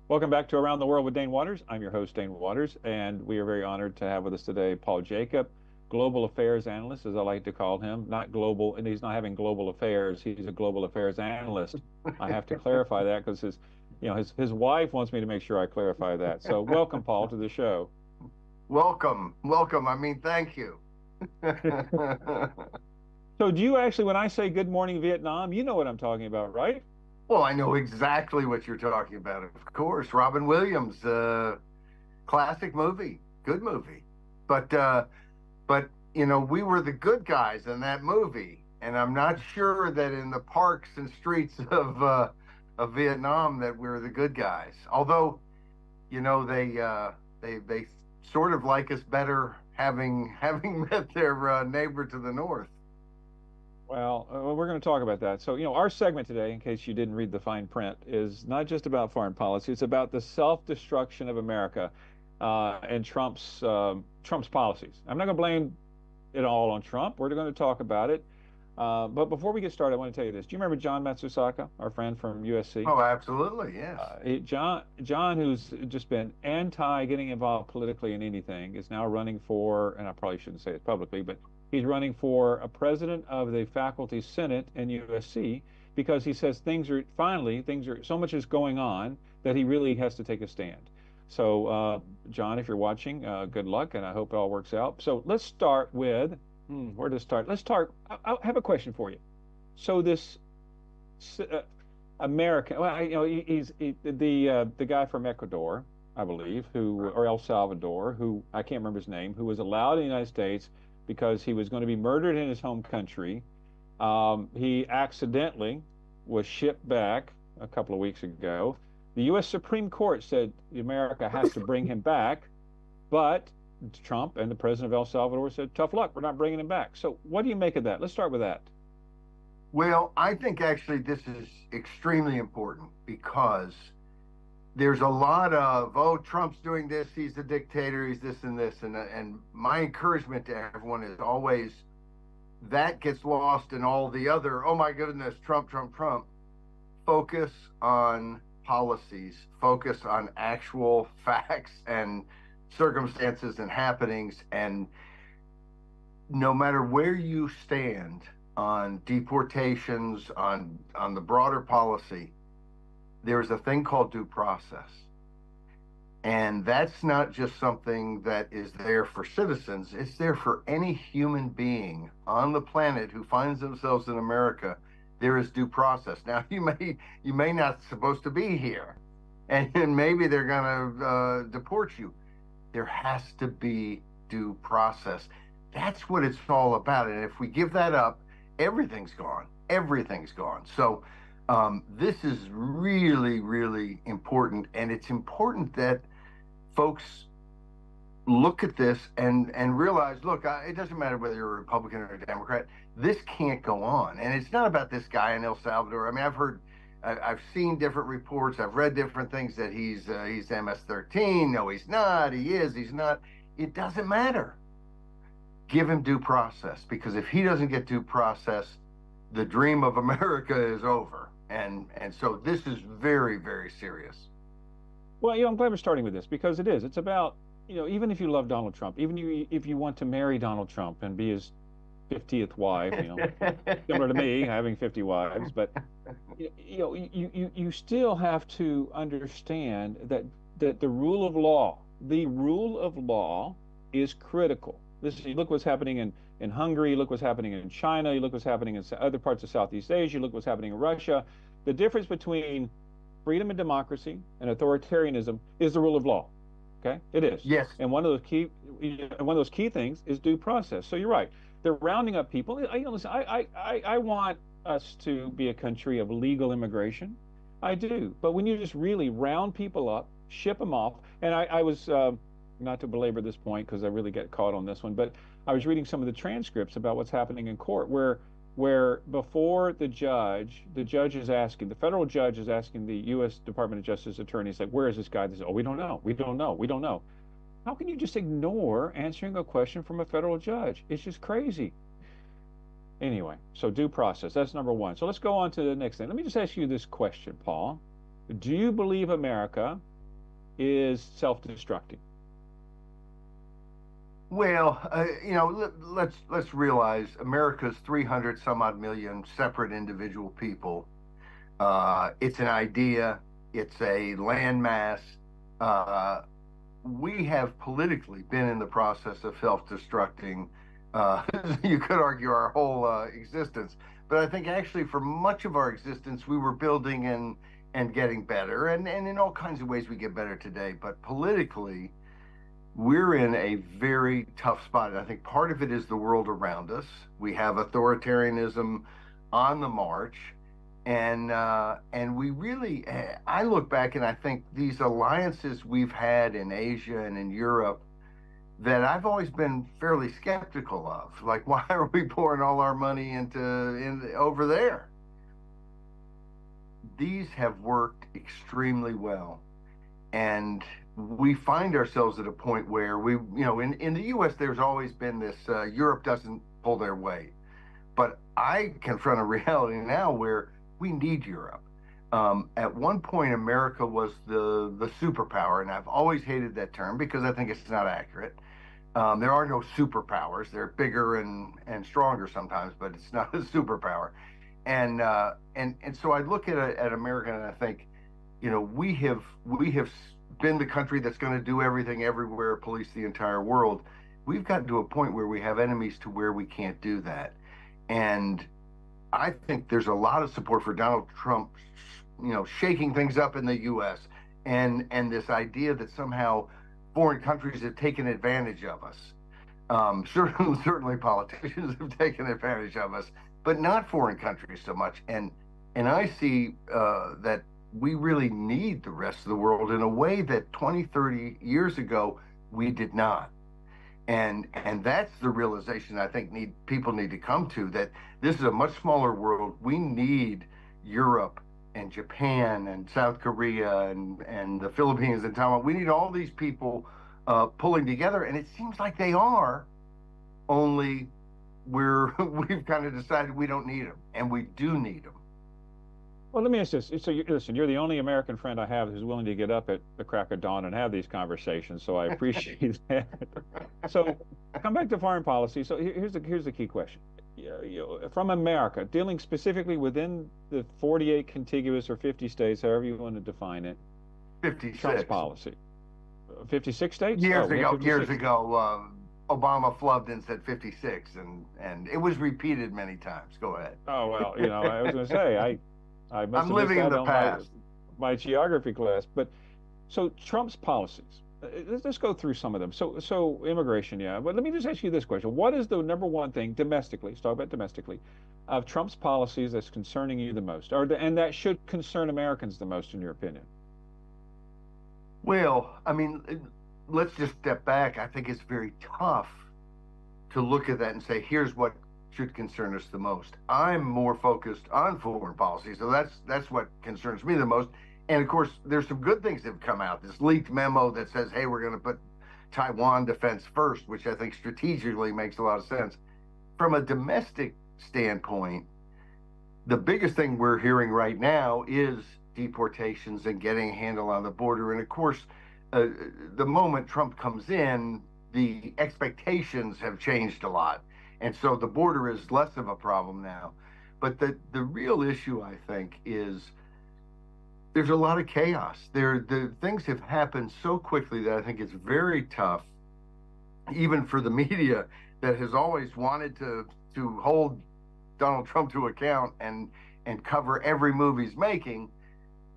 Welcome back to Around the World with Dane Waters. I'm your host, Dane Waters, and we are very honored to have with us today Paul Jacob, Global Affairs Analyst, as I like to call him. Not global, and he's not having global affairs. He's a Global Affairs Analyst. I have to clarify that because his wife wants me to make sure I clarify that. So welcome, Paul, to the show. Welcome, welcome. I mean, thank you. So do you actually, when I say good morning Vietnam, you know what I'm talking about, right? Well, I know exactly what you're talking about. Of course, Robin Williams, classic movie, good movie. But we were the good guys in that movie, and I'm not sure that in the parks and streets of Vietnam that we're the good guys. Although, they sort of like us better having met their neighbor to the north. Well, we're going to talk about that. So, our segment today, in case you didn't read the fine print, is not just about foreign policy. It's about the self-destruction of America and Trump's policies. I'm not going to blame it all on Trump. We're going to talk about it. But before we get started, I want to tell you this. Do you remember John Matsusaka, our friend from USC? Oh, absolutely, yes. John, who's just been anti getting involved politically in anything, is now running for, and I probably shouldn't say it publicly, but he's running for a president of the faculty senate in USC because he says things are so much is going on that he really has to take a stand. So, John, if you're watching, good luck, and I hope it all works out. So let's start with where to start. Let's start. I have a question for you. So this American, well, the guy from Ecuador, I believe, or El Salvador, who I can't remember his name, who was allowed in the United States because he was going to be murdered in his home country. He accidentally was shipped back a couple of weeks ago. The U.S. Supreme Court said America has to bring him back, but Trump and the president of El Salvador said, tough luck, we're not bringing him back. So what do you make of that? Let's start with that. Well, I think actually this is extremely important because there's a lot of, oh, Trump's doing this, he's a dictator, he's this and this. And my encouragement to everyone is always that gets lost in all the other, oh my goodness, Trump, Trump, Trump. Focus on policies, focus on actual facts and circumstances and happenings. And no matter where you stand on deportations, on the broader policy, there's a thing called due process. And that's not just something that is there for citizens, it's there for any human being on the planet who finds themselves in America. There is due process. Now, you may not supposed to be here, and maybe they're going to deport you. There has to be due process. That's what it's all about. And if we give that up, everything's gone. Everything's gone. So this is really, really important. And it's important that folks look at this and realize, look, it doesn't matter whether you're a Republican or a Democrat. This can't go on. And it's not about this guy in El Salvador. I mean, I've seen different reports. I've read different things that he's MS-13. No, he's not. He is. He's not. It doesn't matter. Give him due process, because if he doesn't get due process, the dream of America is over. And so this is very, very serious. Well, I'm glad we're starting with this because it is. It's about, even if you love Donald Trump, if you want to marry Donald Trump and be his 50th wife, similar to me having 50 wives, but you still have to understand that the rule of law is critical. You look what's happening in Hungary, look what's happening in China, you look what's happening in other parts of Southeast Asia, look what's happening in Russia. The difference between freedom and democracy and authoritarianism is the rule of law. Okay, it is. Yes. And one of those key things is due process. So you're right. They're rounding up people. Listen, I want us to be a country of legal immigration. I do. But when you just really round people up, ship them off, and I was, not to belabor this point because I really get caught on this one, but I was reading some of the transcripts about what's happening in court where before the federal judge is asking the U.S. Department of Justice attorneys, like, where is this guy? They say, oh, we don't know. How can you just ignore answering a question from a federal judge? It's just crazy. Anyway, so due process, that's number one. So let's go on to the next thing. Let me just ask you this question, Paul. Do you believe America is self-destructing? Well, let's realize America's 300 some odd million separate individual people. It's an idea. It's a landmass. Uh, we have politically been in the process of self-destructing. Uh, you could argue our whole existence, but I think actually for much of our existence we were building and getting better, and in all kinds of ways we get better today. But politically, we're in a very tough spot. And I think part of it is the world around us. We have authoritarianism on the march, and we really. I look back and I think these alliances we've had in Asia and in Europe that I've always been fairly skeptical of. Like, why are we pouring all our money in over there? These have worked extremely well, and we find ourselves at a point where in the US, there's always been this Europe doesn't pull their weight. But I confront a reality now where we need Europe. At one point, America was the superpower, and I've always hated that term because I think it's not accurate. There are no superpowers. They're bigger and stronger sometimes, but it's not a superpower. And so I look at America and I think, we have been the country that's going to do everything everywhere, police the entire world. We've gotten to a point where we have enemies to where we can't do that. And I think there's a lot of support for Donald Trump, shaking things up in the U.S. and this idea that somehow foreign countries have taken advantage of us. Certainly politicians have taken advantage of us, but not foreign countries so much. And I see that we really need the rest of the world in a way that 20, 30 years ago we did not. And that's the realization I think people need to come to, that this is a much smaller world. We need Europe and Japan and South Korea and the Philippines and Taiwan. We need all these people pulling together, and it seems like they are. Only we've kind of decided we don't need them, and we do need them. Well, let me ask this. So, listen, you're the only American friend I have who's willing to get up at the crack of dawn and have these conversations. So I appreciate that. So, come back to foreign policy. So here's the key question. From America, dealing specifically within the 48 contiguous or 50 states, however you want to define it, 56. Trump's policy. 56 states? Years ago, Obama flubbed and said 56, and it was repeated many times. Go ahead. Oh, well, I was going to say, I must I'm have living missed in that the on past. my geography class. But so Trump's policies, let's go through some of them. So immigration, yeah. But let me just ask you this question. What is the number one thing domestically, let's talk about domestically, of Trump's policies that's concerning you the most, and that should concern Americans the most, in your opinion? Well, I mean, let's just step back. I think it's very tough to look at that and say, here's what should concern us the most. I'm more focused on foreign policy, so that's what concerns me the most. And of course, there's some good things that have come out. This leaked memo that says, hey, we're going to put Taiwan defense first, which I think strategically makes a lot of sense. From a domestic standpoint, the biggest thing we're hearing right now is deportations and getting a handle on the border. And of course, the moment Trump comes in, the expectations have changed a lot. And so the border is less of a problem now. But the real issue, I think, is there's a lot of chaos. The things have happened so quickly that I think it's very tough, even for the media that has always wanted to hold Donald Trump to account and cover every move he's making.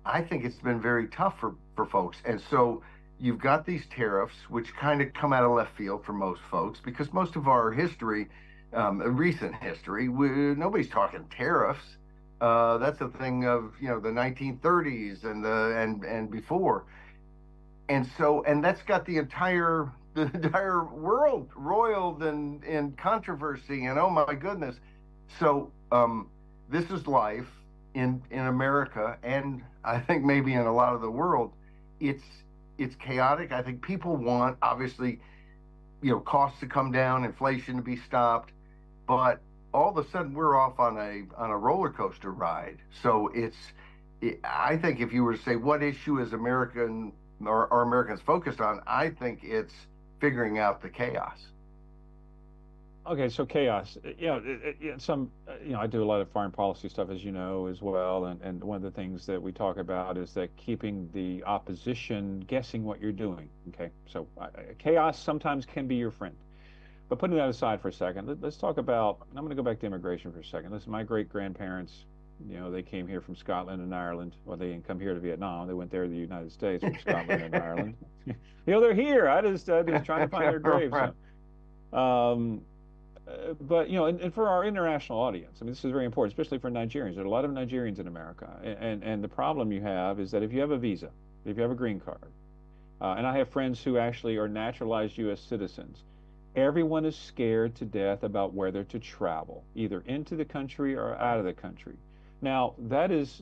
I think it's been very tough for folks. And so you've got these tariffs, which kind of come out of left field for most folks, because most of our history, recent history, nobody's talking tariffs. That's a thing of the 1930s and before, and that's got the entire world roiled in controversy, and oh my goodness. So this is life in America, and I think maybe in a lot of the world. It's chaotic. I think people want, obviously, costs to come down, inflation to be stopped, but all of a sudden we're off on a roller coaster ride. So I think if you were to say what issue is American or Americans focused on. I think it's figuring out the chaos. Okay, so chaos. I do a lot of foreign policy stuff, as you know, as well. And one of the things that we talk about is that keeping the opposition guessing what you're doing. Okay, so chaos sometimes can be your friend. But putting that aside for a second, let's talk about. I'm going to go back to immigration for a second. Listen, my great grandparents, they came here from Scotland and Ireland. Well, they didn't come here to Vietnam. They went there to the United States from Scotland and Ireland. They're here. I just trying to find their graves. So, but and for our international audience, I mean, this is very important, especially for Nigerians. There are a lot of Nigerians in America, and the problem you have is that if you have a visa, if you have a green card, and I have friends who actually are naturalized U.S. citizens, everyone is scared to death about whether to travel, either into the country or out of the country. Now, that is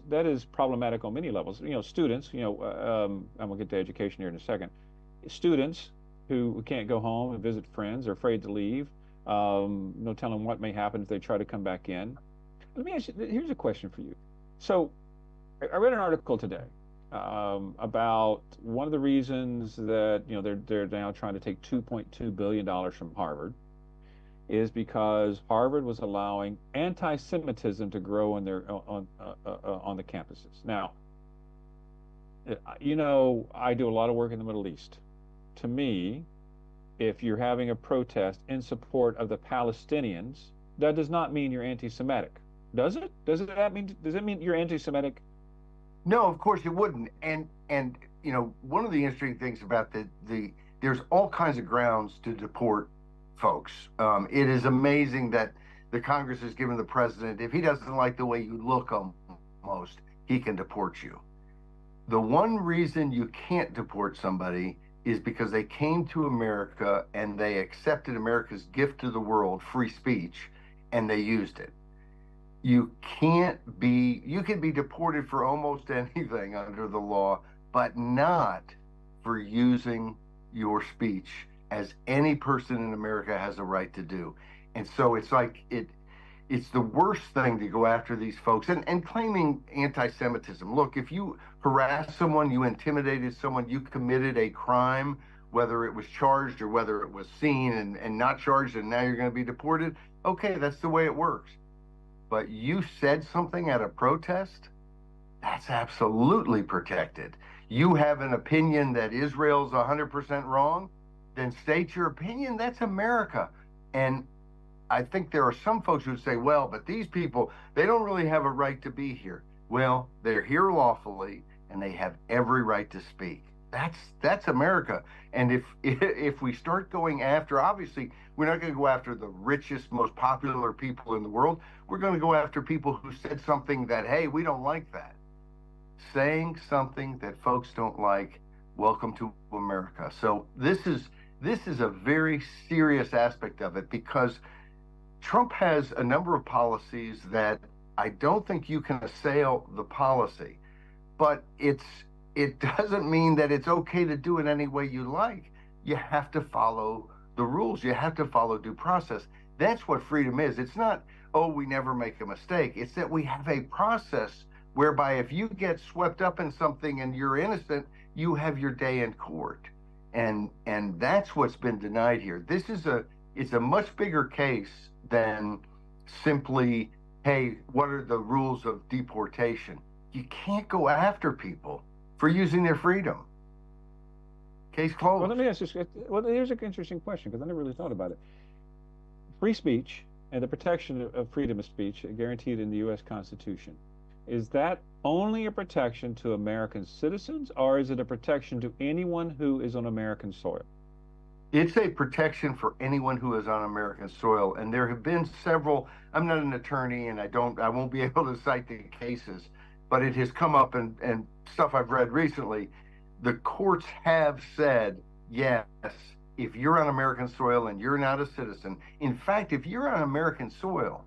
problematic on many levels. Students, I'm gonna get to education here in a second. Students who can't go home and visit friends are afraid to leave. No telling what may happen if they try to come back in. Let me ask you, here's a question for you. So, I read an article today about one of the reasons that they're now trying to take $2.2 billion from Harvard is because Harvard was allowing anti-Semitism to grow on the campuses. Now, I do a lot of work in the Middle East. To me, if you're having a protest in support of the Palestinians, that does not mean you're anti-Semitic, does it? Does it mean you're anti-Semitic? No, of course it wouldn't. And one of the interesting things about there's all kinds of grounds to deport folks. It is amazing that the Congress has given the president, if he doesn't like the way you look almost, he can deport you. The one reason you can't deport somebody is because they came to America and they accepted America's gift to the world, free speech, and they used it. You can be deported for almost anything under the law, but not for using your speech, as any person in America has a right to do. And so it's the worst thing to go after these folks and claiming anti-Semitism. Look, if you harassed someone, you intimidated someone, you committed a crime, whether it was charged or whether it was seen and not charged, and now you're going to be deported. Okay, that's the way it works. But you said something at a protest, that's absolutely protected. You have an opinion that Israel's 100% wrong, then state your opinion. That's America. And I think there are some folks who say, well, but these people, they don't really have a right to be here. Well, they're here lawfully and they have every right to speak. That's America. And if we start going after, obviously, we're not going to go after the richest, most popular people in the world. We're going to go after people who said something that, hey, we don't like that. Saying something that folks don't like, welcome to America. So this is a very serious aspect of it, because Trump has a number of policies that I don't think you can assail the policy, but it doesn't mean that it's okay to do it any way you like. You have to follow the rules. You have to follow due process. That's what freedom is. It's not, oh, we never make a mistake. It's that we have a process whereby if you get swept up in something and you're innocent, you have your day in court. And that's what's been denied here. It's a much bigger case than simply, hey, what are the rules of deportation? You can't go after people for using their freedom. Case closed. Well, let me ask you. Well, here's an interesting question, because I never really thought about it. Free speech and the protection of freedom of speech guaranteed in the U.S. Constitution, is that only a protection to American citizens, or is it a protection to anyone who is on American soil? It's a protection for anyone who is on American soil. And there have been several, I'm not an attorney and I won't be able to cite the cases, but it has come up and stuff I've read recently. The courts have said, yes, if you're on American soil and you're not a citizen, in fact, if you're on American soil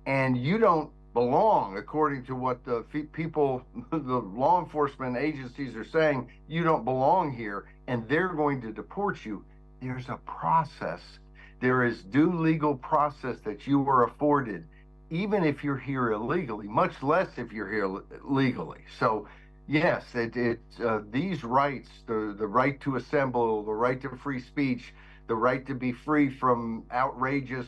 and you don't belong, according to what the people, the law enforcement agencies are saying, you don't belong here, and they're going to deport you, there's a process. There is due legal process that you are afforded, even if you're here illegally, much less if you're here legally. So Yes, these rights, the right to assemble, the right to free speech, the right to be free from outrageous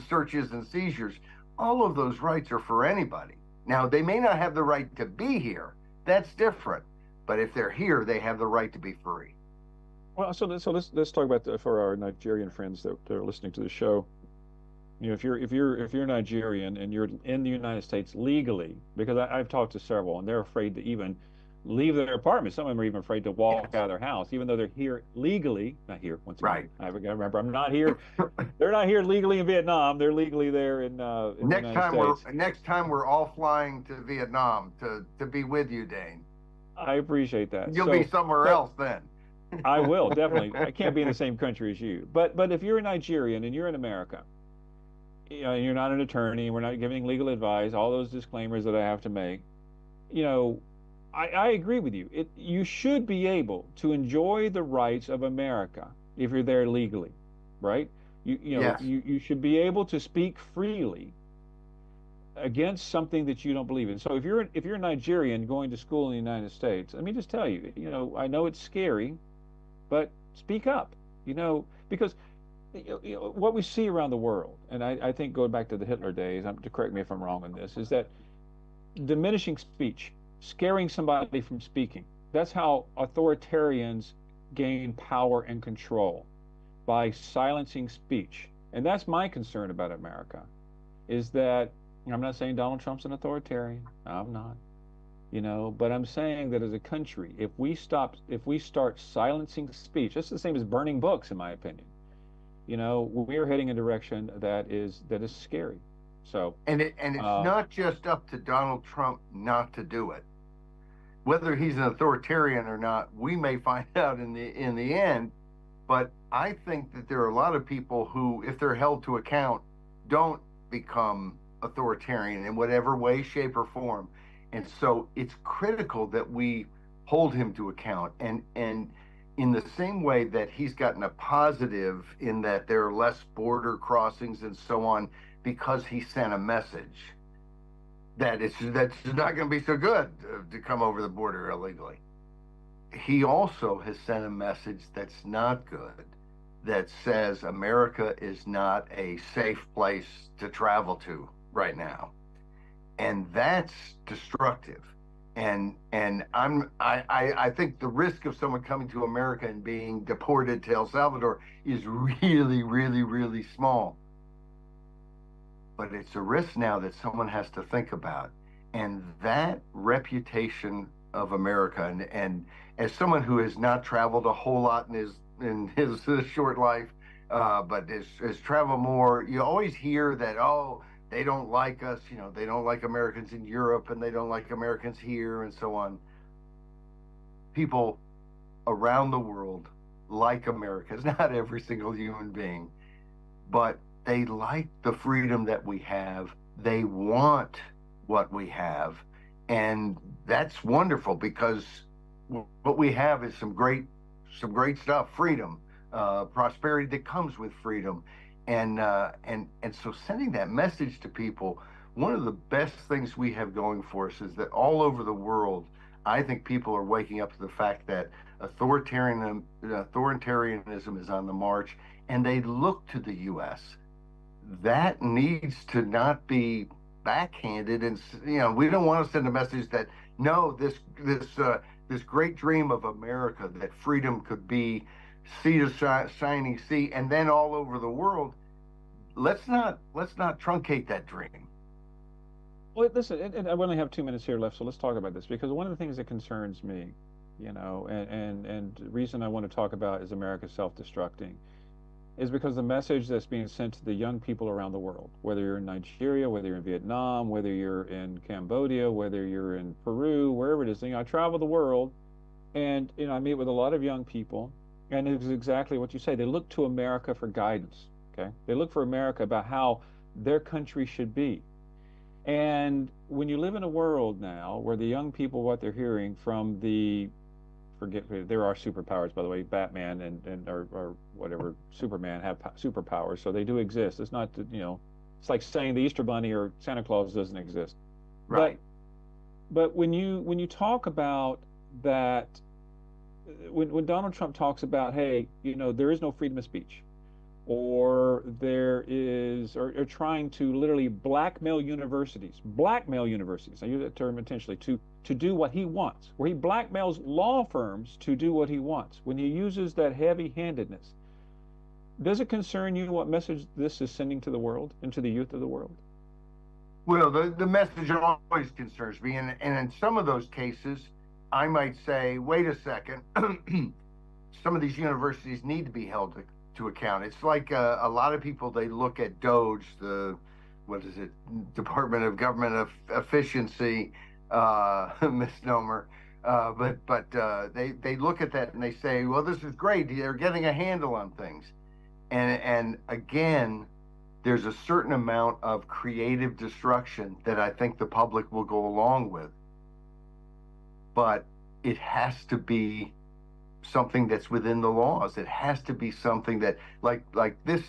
searches and seizures, all of those rights are for anybody. Now, they may not have the right to be here. That's different. But if they're here, they have the right to be free. Well, so let's talk about for our Nigerian friends that are listening to the show. If you're Nigerian and you're in the United States legally, because I've talked to several and they're afraid to even leave their apartment. Some of them are even afraid to walk Yes, out of their house, even though they're here legally. Not here, once again. right. I gotta remember, I'm not here. They're not here legally in Vietnam. They're legally there in the United States. Next time we're all flying to Vietnam to be with you, Dane. I appreciate that. You'll be So, somewhere but else then. I will definitely. I can't be in the same country as you. But if you're a Nigerian and you're in America, you're not an attorney, we're not giving legal advice, all those disclaimers that I have to make, you know, I agree with you. You should be able to enjoy the rights of America if you're there legally, right? Yes. You should be able to speak freely against something that you don't believe in. So if you're a Nigerian going to school in the United States, let me just tell you, I know it's scary, but speak up, because what we see around the world, and I think going back to the Hitler days, to correct me if I'm wrong on this, is that diminishing speech, scaring somebody from speaking. That's how authoritarians gain power and control, by silencing speech. And that's my concern about America, is that I'm not saying Donald Trump's an authoritarian. I'm not. But I'm saying that as a country, if we start silencing speech, that's the same as burning books, in my opinion. We're heading in a direction that is scary. So, And it's uh, not just up to Donald Trump not to do it. Whether he's an authoritarian or not, we may find out in the end. But I think that there are a lot of people who, if they're held to account, don't become authoritarian in whatever way, shape, or form. And so it's critical that we hold him to account. And in the same way that he's gotten a positive in that there are less border crossings and so on because he sent a message that that's not going to be so good to come over the border illegally. He also has sent a message that's not good, that says America is not a safe place to travel to right now, and that's destructive. And I think the risk of someone coming to America and being deported to El Salvador is really, really, really small. But it's a risk now that someone has to think about. And that reputation of America, and as someone who has not traveled a whole lot in his short life, but has traveled more, you always hear that, oh, they don't like us, they don't like Americans in Europe, and they don't like Americans here, and so on. People around the world like Americans, not every single human being, but they like the freedom that we have. They want what we have. And that's wonderful because what we have is some great stuff, freedom, prosperity that comes with freedom. And so sending that message to people, one of the best things we have going for us is that all over the world, I think people are waking up to the fact that authoritarianism is on the march, and they look to the U.S. That needs to not be backhanded, and we don't want to send a message that no, this great dream of America, that freedom could be sea to shining sea, and then all over the world. Let's not truncate that dream. well, listen, and I only have 2 minutes here left, so let's talk about this, because one of the things that concerns me, and the reason I want to talk about is America self-destructing, is because the message that's being sent to the young people around the world, whether you're in Nigeria, whether you're in Vietnam, whether you're in Cambodia, whether you're in Peru, wherever it is, I travel the world, and I meet with a lot of young people, and it's exactly what you say. They look to America for guidance. Okay, they look for America about how their country should be. And when you live in a world now where the young people, what they're hearing from forget, there are superpowers, by the way, Batman or whatever, Superman have superpowers, so they do exist. It's not, it's like saying the Easter Bunny or Santa Claus doesn't exist. But Right. but when you talk about that, when Donald Trump talks about, hey, there is no freedom of speech, or there is, or trying to literally blackmail universities. I use that term intentionally to do what he wants, where he blackmails law firms to do what he wants. When he uses that heavy-handedness, does it concern you what message this is sending to the world and to the youth of the world? Well, the message always concerns me. And in some of those cases, I might say, wait a second, some of these universities need to be held to account. It's like a lot of people, they look at DOGE, what is it, Department of Government Efficiency, misnomer. They look at that and they say, well, this is great. They're getting a handle on things. And again, there's a certain amount of creative destruction that I think the public will go along with. But it has to be something that's within the laws. It has to be something that, like this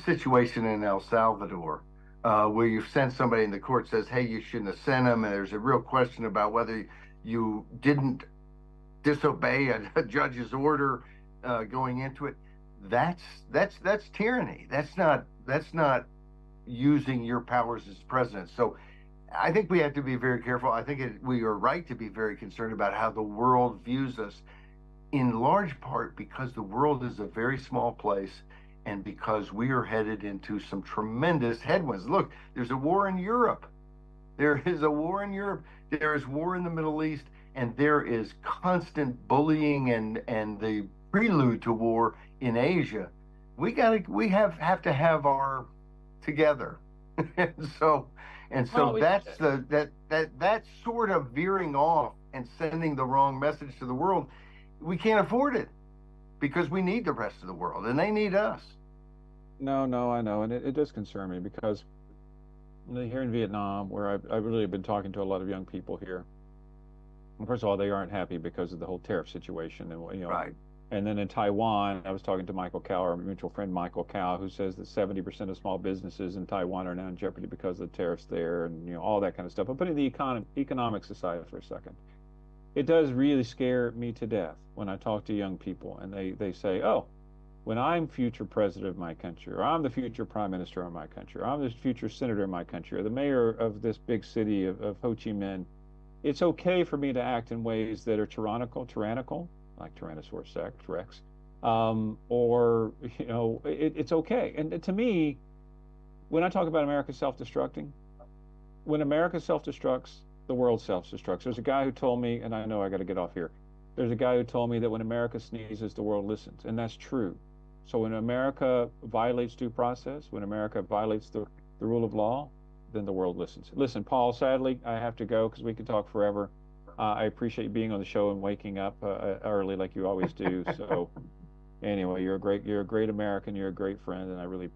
situation in El Salvador, where you've sent somebody and the court says, hey, you shouldn't have sent them, and there's a real question about whether you didn't disobey a judge's order going into it. That's tyranny. That's not using your powers as president. So I think we have to be very careful. I think we are right to be very concerned about how the world views us, in large part because the world is a very small place and because we are headed into some tremendous headwinds. Look, there's a war in Europe. There is a war in Europe. There is war in the Middle East, and there is constant bullying and the prelude to war in Asia. We have to have our together. and so and so Well, that's that sort of veering off and sending the wrong message to the world. We can't afford it because we need the rest of the world and they need us. no, no, I know, and it does concern me because here in Vietnam, where I've really been talking to a lot of young people here. First of all, they aren't happy because of the whole tariff situation, Right. and then in Taiwan, I was talking to Michael Cow, our mutual friend Michael Cow, who says that 70% of small businesses in Taiwan are now in jeopardy because of the tariffs there, and all that kind of stuff. But putting the economics aside for a second, it does really scare me to death when I talk to young people and they say, oh, when I'm future president of my country, or I'm the future prime minister of my country, or I'm the future senator of my country, or the mayor of this big city of Ho Chi Minh, it's okay for me to act in ways that are tyrannical, like Tyrannosaurus Rex, or it's okay. And to me, when I talk about America self-destructing, when America self-destructs, the world self-destructs. There's a guy who told me, and I know I got to get off here. There's a guy who told me that when America sneezes, the world listens, and that's true. So when America violates due process, when America violates the rule of law, then the world listens. Listen, Paul, sadly, I have to go because we could talk forever. I appreciate being on the show and waking up early like you always do. So anyway, you're a great American, you're a great friend, and I really